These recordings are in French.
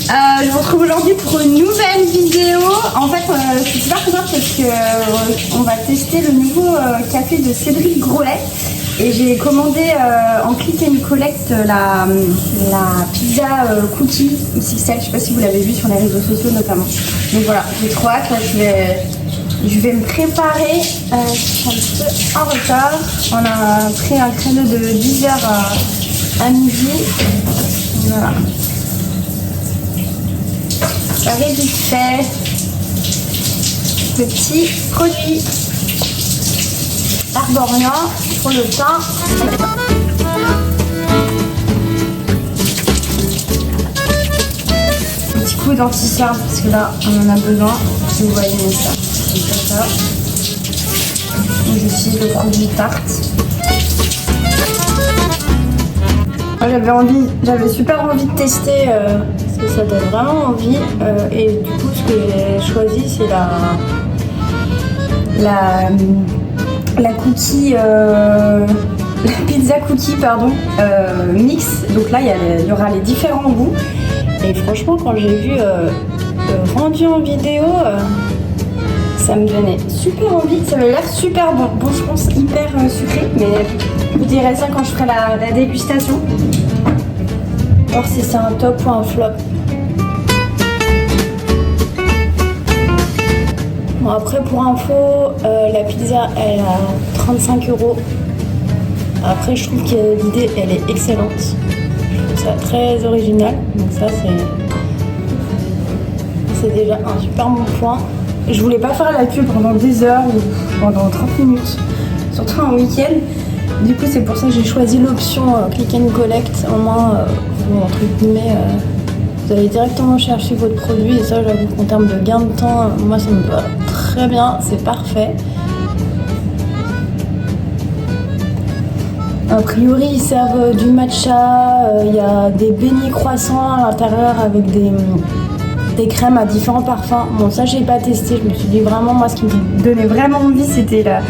Je vous retrouve aujourd'hui pour une nouvelle vidéo. En fait, je suis super contente parce que on va tester le nouveau café de Cédric Grolet. Et j'ai commandé en click and collect la pizza cookie XXL. Je sais pas si vous l'avez vu sur les réseaux sociaux notamment. Donc voilà, j'ai trop hâte. Là, je vais me préparer. Je suis un petit peu en retard. On a pris un créneau de 10h à midi. Voilà. Ça arrive vite fait. Petit produit Arborian pour le pain. Petit coup d'anti-cerne parce que là on en a besoin. Si vous voyez ça, c'est comme ça. J'utilise le produit tarte. J'avais super envie de tester parce que ça donne vraiment envie. Et du coup, ce que j'ai choisi, c'est la cookie, la pizza cookie, pardon, mix. Donc là, il y aura les différents goûts. Et franchement, quand j'ai vu le rendu en vidéo, ça me donnait super envie. Ça avait l'air super bon. Bon, je pense hyper sucré, mais je vous dirai ça quand je ferai la dégustation. Voir si c'est un top ou un flop. Bon, après, pour info, la pizza, elle a 35 €. Après, je trouve que l'idée, elle est excellente. Je trouve ça très original. Donc ça, c'est déjà un super bon point. Je voulais pas faire la queue pendant des heures ou pendant 30 minutes, surtout un week-end. Du coup, c'est pour ça que j'ai choisi l'option click and collect. Au moins, vous, entre guillemets, vous allez directement chercher votre produit. Et ça, j'avoue qu'en termes de gain de temps, moi, ça me va très bien. C'est parfait. A priori, ils servent du matcha. Il y a des beignets croissants à l'intérieur avec des crèmes à différents parfums. Bon, ça, j'ai pas testé. Je me suis dit vraiment, moi, ce qui me donnait vraiment envie, c'était la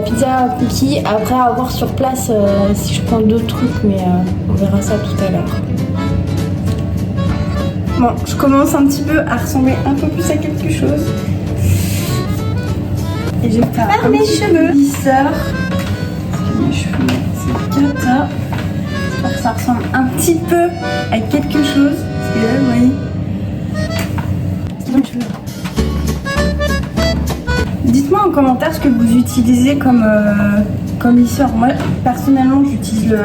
pizza cookie. Après, à voir sur place si je prends d'autres trucs, mais on verra ça tout à l'heure. Bon, je commence un petit peu à ressembler un peu plus à quelque chose. Et je vais faire mes cheveux. Lisseur. Mes cheveux, c'est cata. J'espère que ça ressemble un petit peu à quelque chose. Parce que là, vous voyez. Dites-moi en commentaire ce que vous utilisez comme lisseur. Moi, personnellement, j'utilise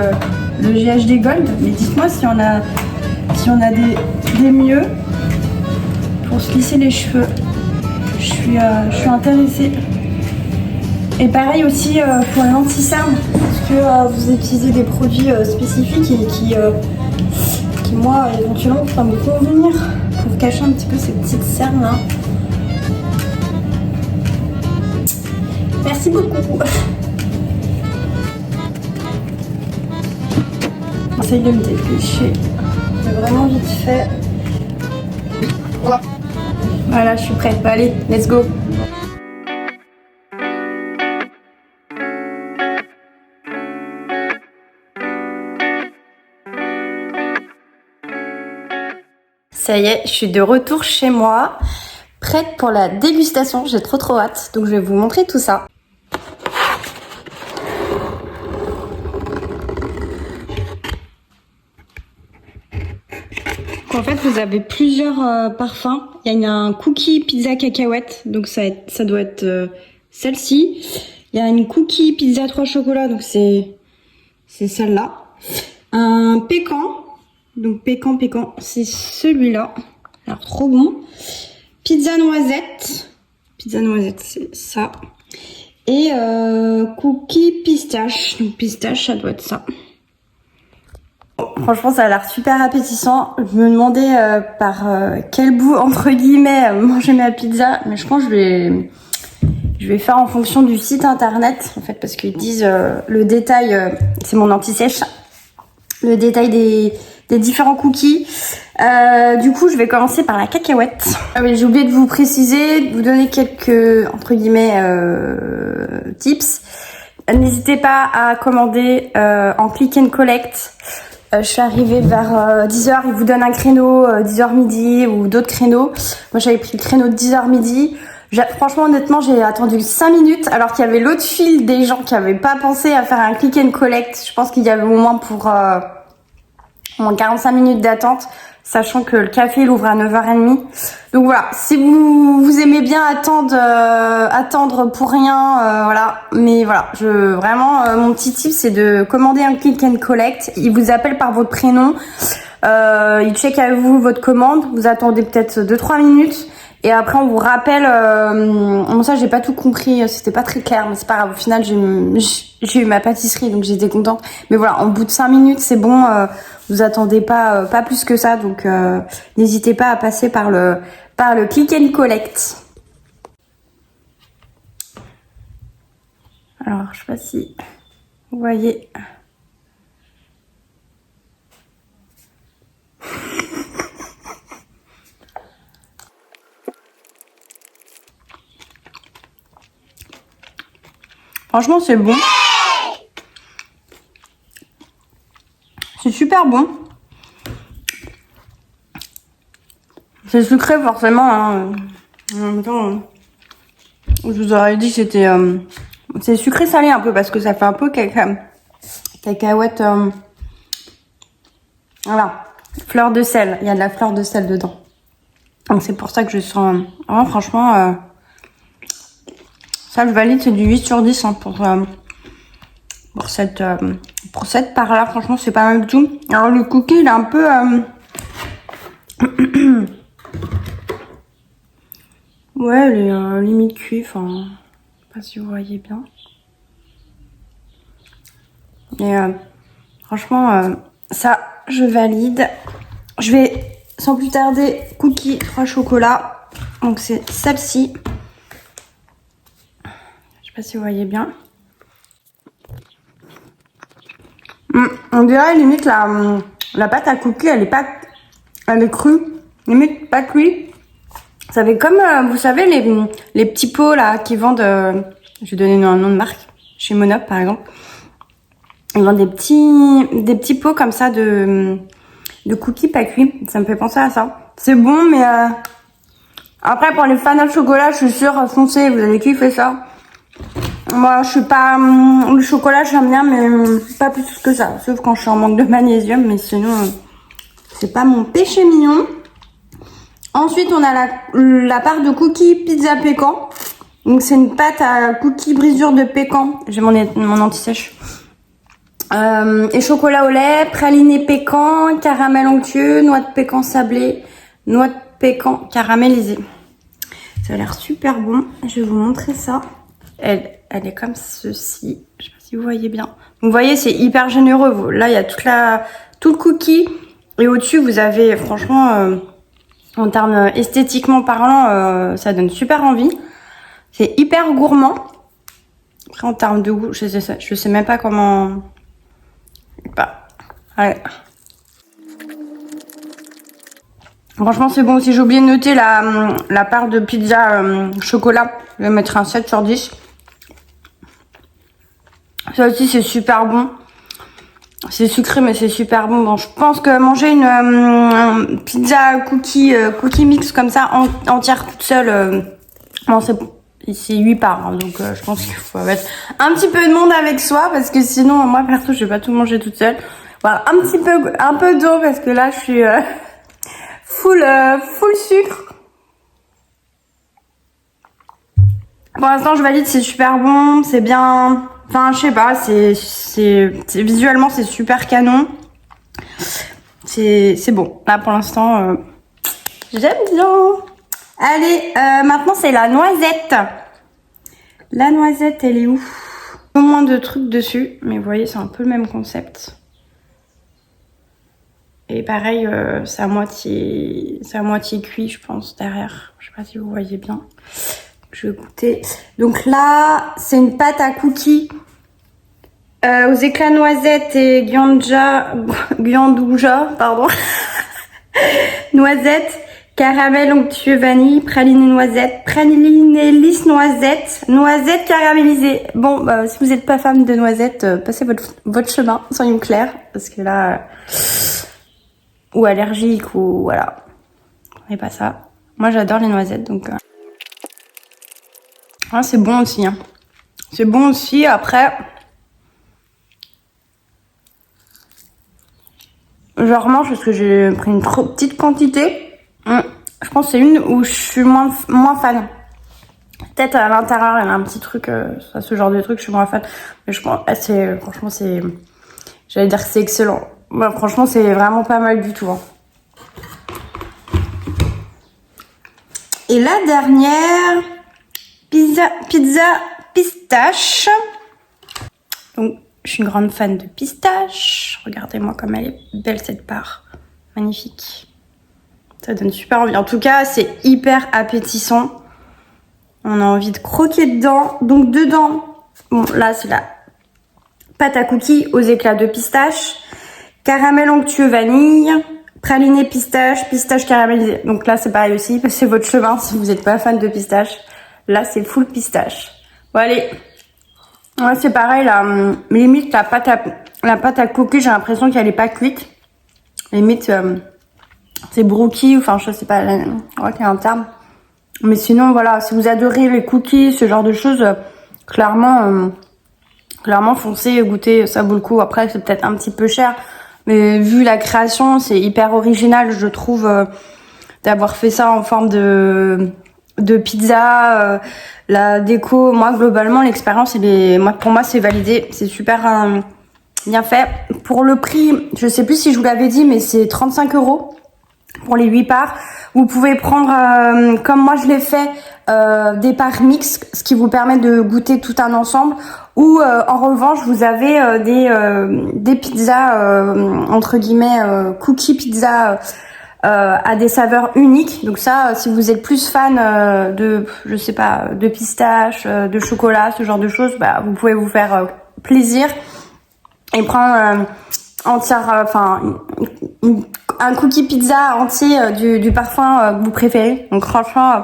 le GHD Gold, mais dites-moi si on a des mieux pour se lisser les cheveux. Je suis intéressée. Et pareil aussi pour les anti-cernes, est-ce que vous utilisez des produits spécifiques et qui moi, éventuellement, pourraient me convenir pour cacher un petit peu ces petites cernes là. Merci beaucoup. J'essaye de me dépêcher. C'est vraiment vite fait. Voilà, je suis prête. Allez, let's go. Ça y est, je suis de retour chez moi, prête pour la dégustation. J'ai trop hâte, donc je vais vous montrer tout ça. En fait, vous avez plusieurs parfums. Il y a un cookie pizza cacahuète, donc ça doit être celle-ci. Il y a une cookie pizza 3 chocolats, donc c'est celle-là. Un pécan, donc pécan, c'est celui-là. Alors trop bon. Pizza noisette, c'est ça. Et cookie pistache, donc pistache, ça doit être ça. Franchement, ça a l'air super appétissant. Je me demandais par quel bout, entre guillemets, manger ma pizza. Mais je pense que je vais faire en fonction du site internet, en fait, parce qu'ils disent le détail, c'est mon anti-sèche, le détail des différents cookies. Du coup, je vais commencer par la cacahuète. Ah oui, j'ai oublié de vous préciser, de vous donner quelques, entre guillemets, tips. N'hésitez pas à commander en click and collect. Je suis arrivée vers 10h, ils vous donnent un créneau 10h midi ou d'autres créneaux. Moi j'avais pris le créneau de 10h midi. Franchement honnêtement j'ai attendu 5 minutes alors qu'il y avait l'autre file des gens qui n'avaient pas pensé à faire un click and collect. Je pense qu'il y avait au moins pour au moins 45 minutes d'attente, sachant que le café il ouvre à 9h30. Donc voilà, si vous aimez bien attendre pour rien, voilà. Mais voilà, vraiment mon petit tip c'est de commander un click and collect. Il vous appelle par votre prénom, il check avec vous votre commande, vous attendez peut-être 2-3 minutes. Et après on vous rappelle, bon ça j'ai pas tout compris, c'était pas très clair, mais c'est pas grave, au final j'ai eu ma pâtisserie donc j'étais contente. Mais voilà, en bout de 5 minutes c'est bon, vous attendez pas plus que ça, donc n'hésitez pas à passer par le click and collect. Alors je sais pas si vous voyez. Franchement, c'est bon. C'est super bon. C'est sucré, forcément. Hein. En même temps, je vous aurais dit que c'était... c'est sucré-salé un peu, parce que ça fait un peu cacahuète... voilà. Fleur de sel. Il y a de la fleur de sel dedans. Donc c'est pour ça que je sens... franchement... ça, je valide, c'est du 8/10 hein, pour cette part-là. Franchement, c'est pas mal du tout. Alors, le cookie, il est un peu... ouais, il est limite cuit. Enfin, je sais pas si vous voyez bien. Et franchement, ça, je valide. Je vais, sans plus tarder, cookie 3 chocolats. Donc, c'est celle-ci. Je sais pas si vous voyez bien. On dirait limite la pâte à cookies, elle est crue, limite pas cuite. Ça fait comme, vous savez, les petits pots là qui vendent, je vais donner un nom de marque, chez Monop par exemple. Ils vendent des petits pots comme ça de cookies pas cuits. Ça me fait penser à ça. C'est bon, mais après pour les fans de chocolat, je suis sûre, foncez, vous allez kiffer ça. Moi, je suis pas... le chocolat, j'aime bien, mais pas plus que ça. Sauf quand je suis en manque de magnésium, mais sinon, c'est pas mon péché mignon. Ensuite, on a la part de cookies pizza pécan. Donc, c'est une pâte à cookies brisure de pécan. J'ai mon anti-sèche. Et chocolat au lait, praliné pécan, caramel onctueux, noix de pécan sablée, noix de pécan caramélisée. Ça a l'air super bon. Je vais vous montrer ça. Elle est comme ceci. Je sais pas si vous voyez bien. Donc, vous voyez, c'est hyper généreux. Là, il y a tout le cookie. Et au-dessus, vous avez, franchement, en termes esthétiquement parlant, ça donne super envie. C'est hyper gourmand. Après, en termes de goût, je sais même pas comment... Bah, ouais. Franchement, c'est bon aussi. J'ai oublié de noter la part de pizza chocolat. Je vais mettre un 7/10. Ça aussi, c'est super bon. C'est sucré, mais c'est super bon. Bon, je pense que manger une pizza cookie mix comme ça, entière toute seule, bon, c'est 8 parts. Hein, donc, je pense qu'il faut mettre un petit peu de monde avec soi. Parce que sinon, moi, perso, je vais pas tout manger toute seule. Voilà, un peu d'eau parce que là, je suis full sucre. Pour l'instant, je valide, c'est super bon, c'est bien... Enfin, je sais pas, visuellement, c'est super canon. C'est bon. Là, pour l'instant, j'aime bien. Allez, maintenant, c'est la noisette. La noisette, elle est où? Un peu moins de trucs dessus, mais vous voyez, c'est un peu le même concept. Et pareil, c'est à moitié cuit, je pense, derrière. Je sais pas si vous voyez bien. Je vais goûter. Donc là, c'est une pâte à cookies aux éclats noisettes et gandouja, pardon. Noisettes Caramel onctueux vanille, praline noisette, praline lisse noisette, noisette caramélisée. Bon, si vous n'êtes pas fan de noisettes, passez votre chemin, soyons clairs, parce que là, ou allergique, ou voilà, prenez pas ça. Moi, j'adore les noisettes, donc c'est bon aussi. Hein. C'est bon aussi. Après, je remange parce que j'ai pris une trop petite quantité. Je pense que c'est une où je suis moins fan. Peut-être à l'intérieur, il y a un petit truc, ce genre de truc, je suis moins fan. Mais je pense, franchement, j'allais dire que c'est excellent. Bah, franchement, c'est vraiment pas mal du tout. Hein. Et la dernière, pizza pistache. Donc, je suis une grande fan de pistache. Regardez-moi comme elle est belle cette part. Magnifique. Ça donne super envie. En tout cas, c'est hyper appétissant. On a envie de croquer dedans. Donc dedans, bon là c'est la pâte à cookies aux éclats de pistache, caramel onctueux vanille, praliné pistache, pistache caramélisée. Donc là c'est pareil aussi, passez votre chemin si vous n'êtes pas fan de pistache. Là c'est full pistache. Bon allez, ouais, c'est pareil là. Limite la pâte à cookies, j'ai l'impression qu'elle est pas cuite. Limite c'est brookie, enfin je sais pas, je crois qu'il y a un terme. Mais sinon, voilà, si vous adorez les cookies, ce genre de choses, clairement, foncez, goûtez, ça vaut le coup. Après, c'est peut-être un petit peu cher, mais vu la création, c'est hyper original, je trouve, d'avoir fait ça en forme de pizza, la déco. Moi, globalement, l'expérience, pour moi, c'est validé. C'est super bien fait. Pour le prix, je sais plus si je vous l'avais dit, mais c'est 35 € pour les 8 parts. Vous pouvez prendre, comme moi je l'ai fait, des parts mixtes, ce qui vous permet de goûter tout un ensemble. Ou en revanche, vous avez des pizzas, entre guillemets, cookie pizza à des saveurs uniques. Donc ça, si vous êtes plus fan je sais pas, de pistache, de chocolat, ce genre de choses, bah, vous pouvez vous faire plaisir et prendre un cookie pizza entier du parfum que vous préférez. Donc franchement,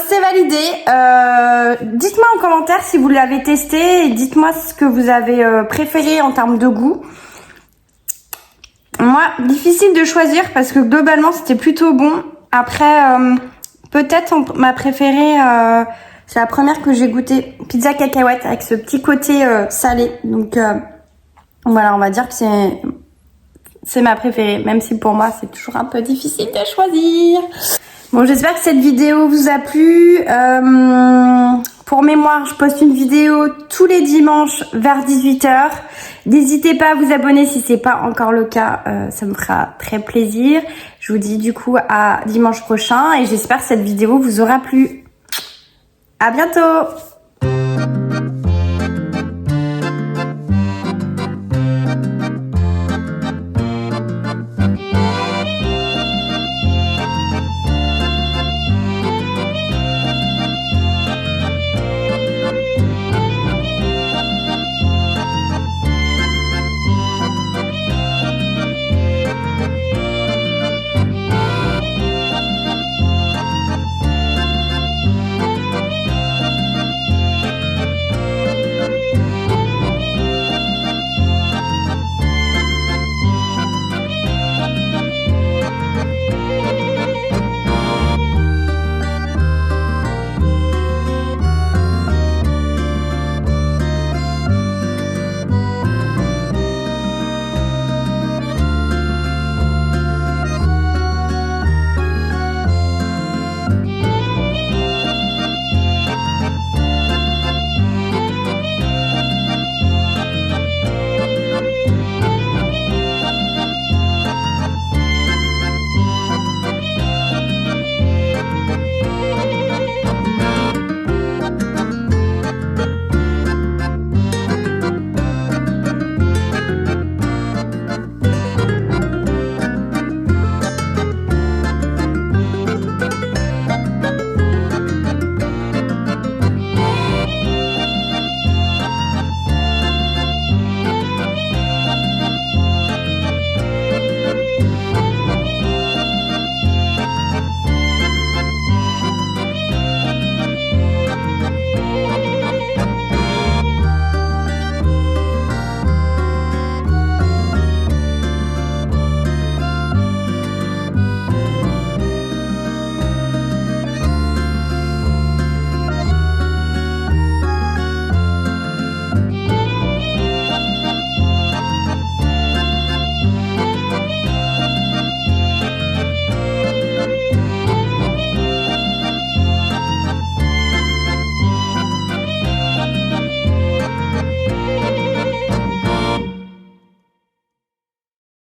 c'est validé. Dites-moi en commentaire si vous l'avez testé et dites-moi ce que vous avez préféré en termes de goût. Moi, difficile de choisir parce que globalement c'était plutôt bon. Après, peut-être ma préférée, c'est la première que j'ai goûtée, pizza cacahuète avec ce petit côté salé. Donc voilà, on va dire que c'est ma préférée, même si pour moi c'est toujours un peu difficile de choisir. Bon, j'espère que cette vidéo vous a plu. Pour mémoire, je poste une vidéo tous les dimanches vers 18 h. N'hésitez pas à vous abonner si c'est pas encore le cas, ça me fera très plaisir. Je vous dis du coup à dimanche prochain et j'espère que cette vidéo vous aura plu. À bientôt!